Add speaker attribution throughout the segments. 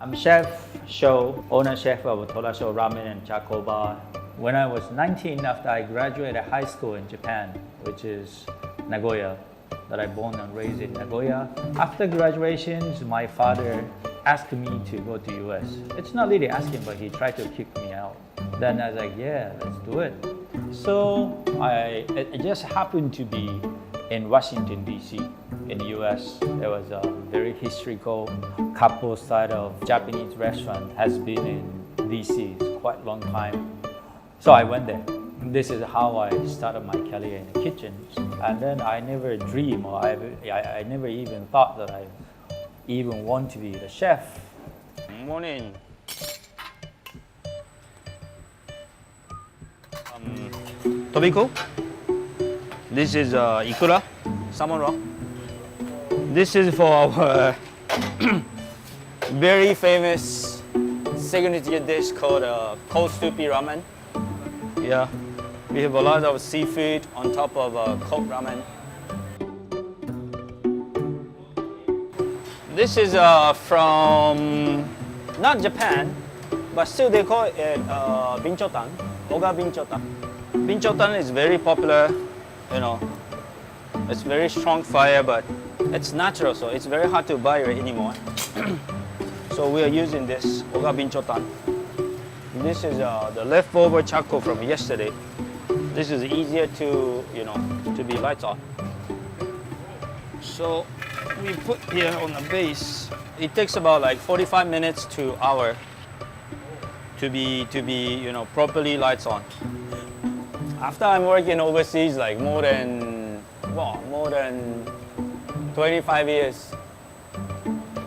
Speaker 1: I'm Chef Sho, owner chef of Torasho Ramen and Charcoal Bar. When I was 19, after I graduated high school in Japan, which is Nagoya, that I born and raised in Nagoya. After graduation, my father asked me to go to US. It's not really asking, but he tried to kick me out. Then I was like, yeah, let's do it. So it just happened to be in Washington, D.C. in the US. There was a very historical couple style of Japanese restaurant has been in D.C. It's quite a long time. So I went there. This is how I started my career in the kitchen. And then I never dreamed, or I never even thought that I even want to be the chef.
Speaker 2: Morning. Tobiko. This is ikura, salmon roe. This is for our very famous signature dish called cold soupy ramen. Yeah, we have a lot of seafood on top of cold ramen. This is from not Japan, but still they call it binchotan, oga binchotan. Binchotan is very popular, you know. It's very strong fire, but it's natural, so it's very hard to buy it anymore. So we are using this oga binchotan. This is the leftover charcoal from yesterday. This is easier to, you know, to be lights on. So we put here on the base. It takes about like 45 minutes to an hour to be you know, properly lights on. After I'm working overseas like more than 25 years.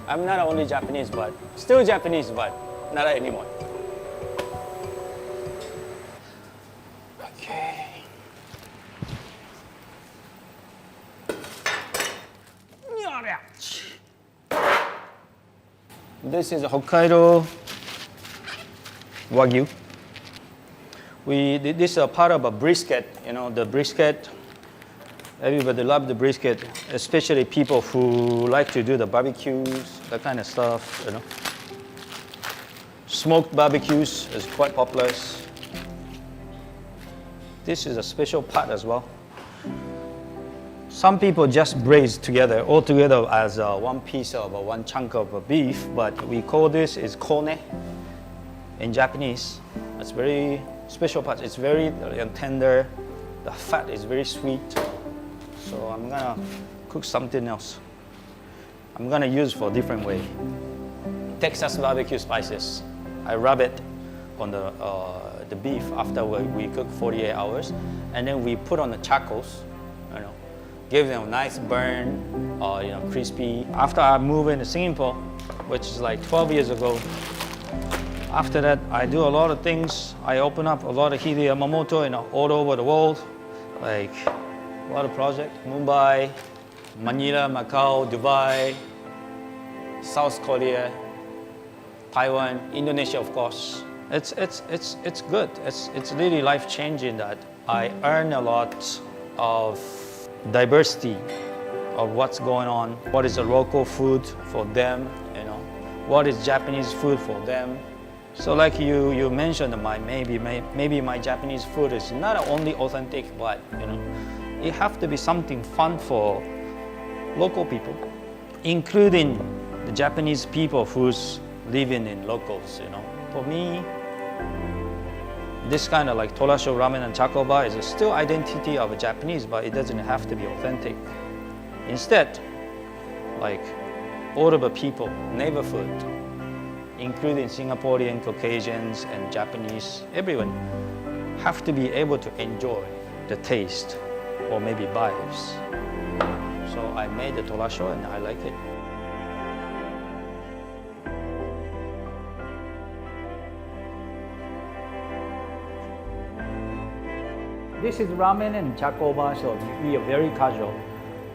Speaker 2: I'm not only Japanese, but still Japanese, but not anymore. Okay. This is Hokkaido Wagyu. This is a part of a brisket, you know, the brisket. Everybody loves the brisket, especially people who like to do the barbecues, that kind of stuff, you know. Smoked barbecues is quite popular. This is a special part as well. Some people just braise together, all together as one piece of one chunk of beef, but we call this is kone in Japanese. It's very special part. It's very tender. The fat is very sweet. So I'm gonna cook something else. I'm gonna use for a different way. Texas barbecue spices. I rub it on the beef after we cook 48 hours, and then we put on the charcoals, you know, give them a nice burn, you know, crispy. After I moved into Singapore, which is like 12 years ago, after that I do a lot of things. I open up a lot of Hide Yamamoto, you know, all over the world, like a lot of projects. Mumbai, Manila, Macau, Dubai, South Korea, Taiwan, Indonesia, of course. It's good. It's really life-changing that I earn a lot of diversity of what's going on. What is the local food for them, you know? What is Japanese food for them? So like you mentioned, maybe my Japanese food is not only authentic, but you know, it have to be something fun for local people, including the Japanese people who's living in locals, you know. For me, this kind of like Torasho Ramen and Charcoal Bar is still identity of a Japanese, but it doesn't have to be authentic. Instead, like all of the people, neighborhood, including Singaporean, Caucasians, and Japanese, everyone have to be able to enjoy the taste or maybe vibes. So I made the Torasho and I like it.
Speaker 1: This is ramen and charcoal bar, so we are very casual.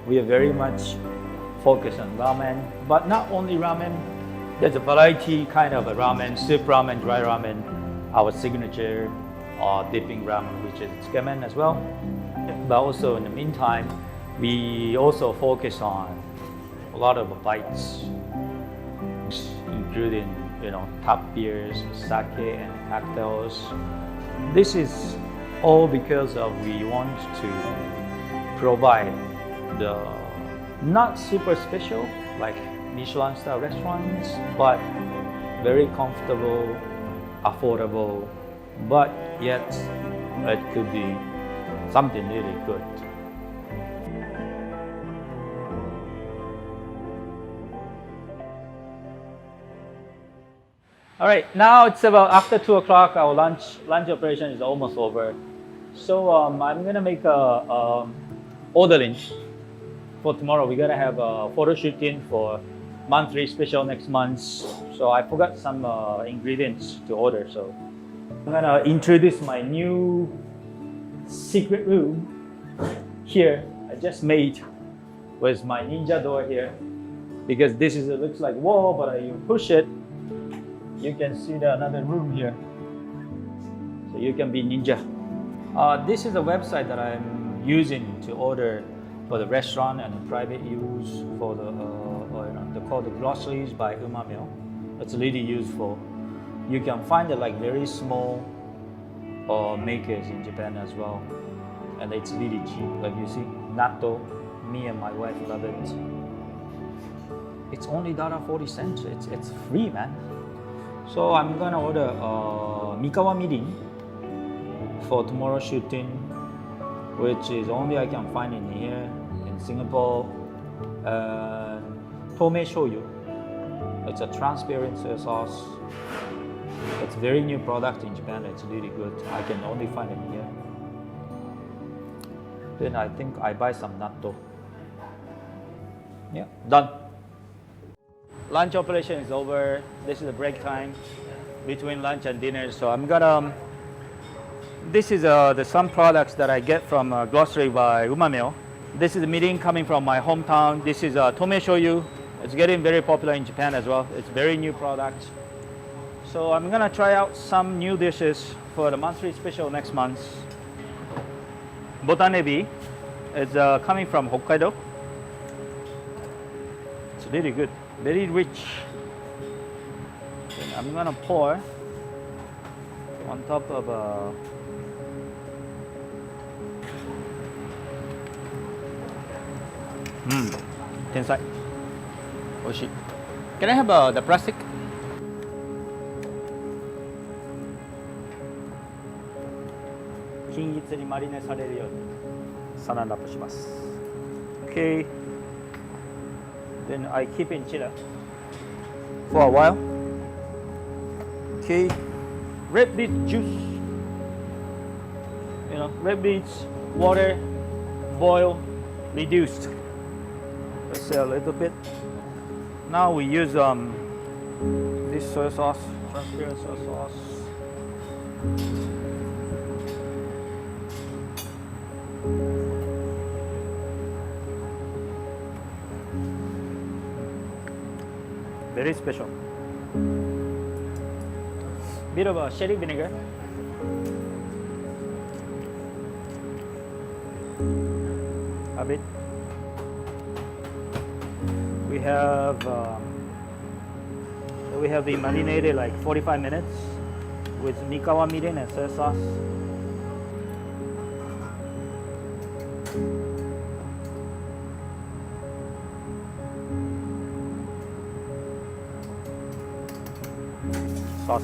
Speaker 1: We are very much focused on ramen, but not only ramen. There's a variety kind of a ramen, soup ramen, dry ramen, our signature dipping ramen, which is tsukemen as well. But also in the meantime, we also focus on a lot of bites, including top beers, sake, and cocktails. This is all because of we want to provide the not super special like Michelin star restaurants, but very comfortable, affordable, but yet it could be something really good. All right, now it's about after 2 o'clock. Our lunch operation is almost over. So I'm gonna make a ordering for tomorrow. We're gonna have a photo shooting for monthly special next month. So I forgot some ingredients to order. So I'm gonna introduce my new secret room here. I just made with my ninja door here, because this is, it looks like wall, but you push it, you can see another room here. So you can be ninja. This is a website that I'm using to order for the restaurant and the private use for they're called the groceries by Umamyo. It's really useful. You can find it like very small makers in Japan as well, and it's really cheap. Like you see, natto. Me and my wife love it. It's only $1.40. It's free, man. So I'm gonna order Mikawa mirin for tomorrow's shooting, which is only I can find in here in Singapore. Tome shoyu. It's a transparent soy sauce. It's very new product in Japan. It's really good. I can only find it here. Then I think I buy some natto. Yeah, done. Lunch operation is over. This is the break time between lunch and dinner. So I'm gonna. This is some products that I get from grocery by Umamyo. This is the mirin coming from my hometown. This is tome shoyu. It's getting very popular in Japan as well. It's very new product. So I'm gonna try out some new dishes for the monthly special next month. Botanebi is coming from Hokkaido. It's really good, very rich. Then I'm gonna pour on top of tensai. Oishii. Can I have the plastic? 均一にマリネされるようにサランラップします。Okay. Then I keep in chiller for a while. Okay. Red beet juice. Red beets, water, boil, reduced. Let's say a little bit. Now we use this soy sauce, transparent soy sauce. Very special. Bit of a sherry vinegar. A bit. We have been marinated like 45 minutes with Mikawa mirin and soy sauce. Sauce.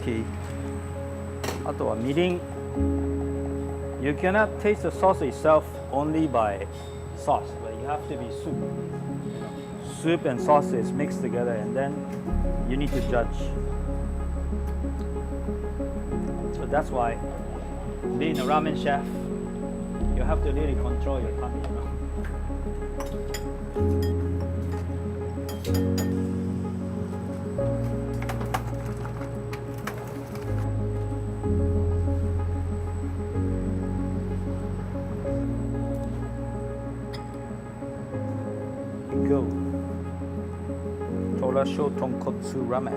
Speaker 1: Okay. あとはみりん。You cannot taste the sauce itself only by sauce, but you have to be soup. Soup and sauce is mixed together, and then you need to judge. So that's why, being a ramen chef, you have to really control your tummy. go. Torasho Tonkotsu Ramen.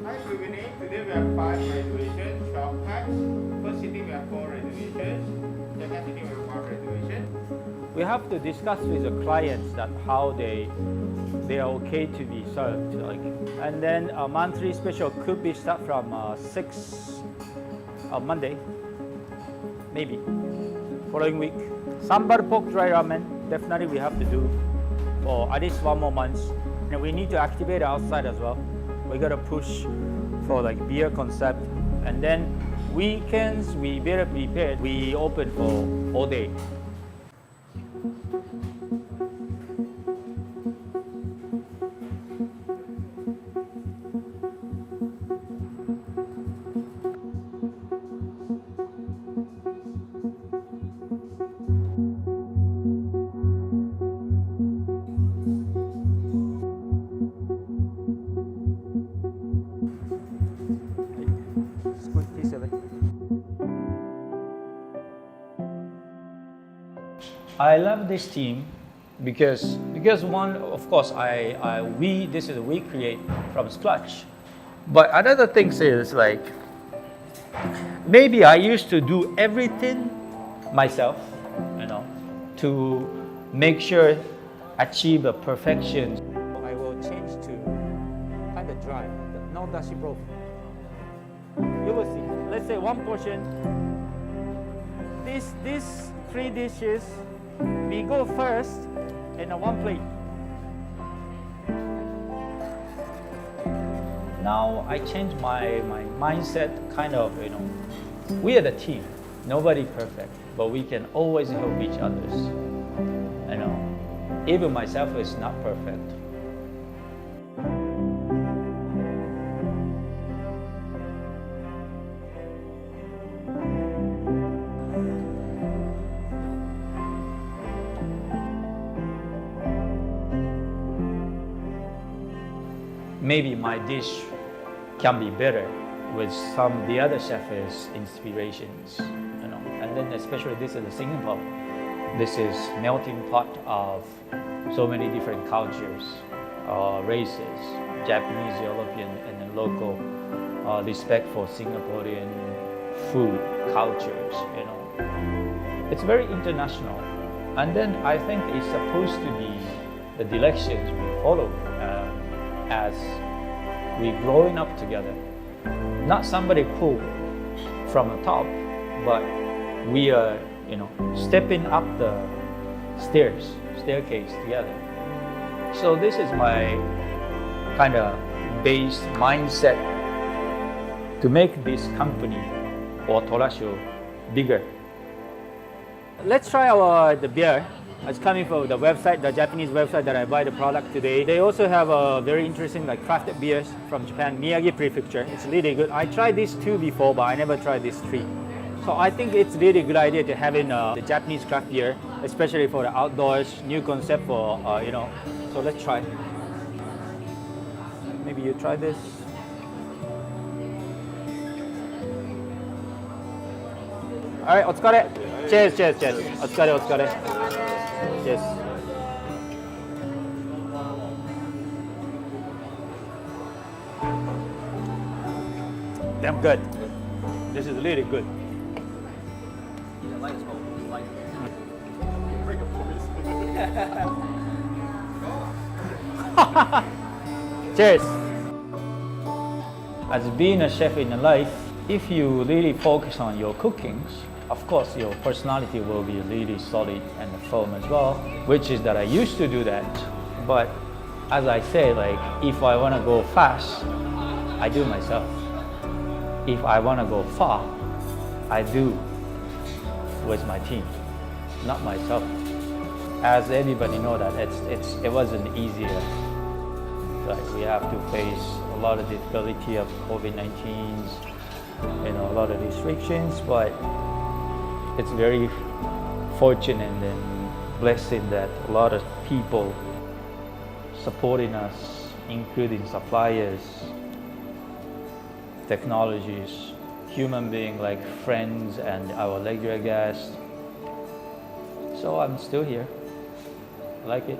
Speaker 3: Hi, good evening. Today we have 5 reservations, shop packs. First sitting we have 4 reservations. Second sitting we have 5 reservations.
Speaker 1: We have to discuss with the clients that how they are okay to be served. Like, and then a monthly special could be start from 6 Monday, maybe following week. Sambar pork dry ramen definitely we have to do for at least 1 more month, and we need to activate outside as well. We gotta push for like beer concept, and then weekends we better prepare. We open for all day. Squeeze piece of it. I love this team because one, of course, we create from scratch. But another thing is like maybe I used to do everything myself, to make sure achieve a perfection. I will change to kind of dry, no dashi broth. You will see. Let's say 1 portion. These 3 dishes, we go first in a 1 plate. Now I change my mindset, kind of, we are the team. Nobody perfect, but we can always help each others. Even myself is not perfect. Maybe my dish can be better with some the other chef's inspirations, and then especially this is a singing pot. This is melting pot of so many different cultures, races, Japanese, European, and then local respect for Singaporean food cultures. It's very international, and then I think it's supposed to be the directions we follow. As we growing up together, not somebody pull from the top, but we are, stepping up the staircase together. So this is my kind of base mindset to make this company or Torasho bigger. Let's try the beer. It's coming from the website, the Japanese website that I buy the product today. They also have a very interesting crafted beers from Japan, Miyagi Prefecture. It's really good. I tried these 2 before, but I never tried these 3. So I think it's really a good idea to have in the Japanese craft beer, especially for the outdoors, new concept for, So let's try. Maybe you try this. All right, otsukare. Cheers, cheers, cheers. Otsukare, otsukare. Yes. Damn good. This is really good. Cheers. As being a chef in life, if you really focus on your cookings, of course, your personality will be really solid and firm as well, which is that I used to do that. But as I say, if I want to go fast, I do myself. If I want to go far, I do with my team, not myself. As everybody know that it wasn't easier. We have to face a lot of difficulty of COVID-19, a lot of restrictions, but it's very fortunate and blessed that a lot of people supporting us, including suppliers, technologies, human being like friends and our regular guests. So I'm still here. I like it.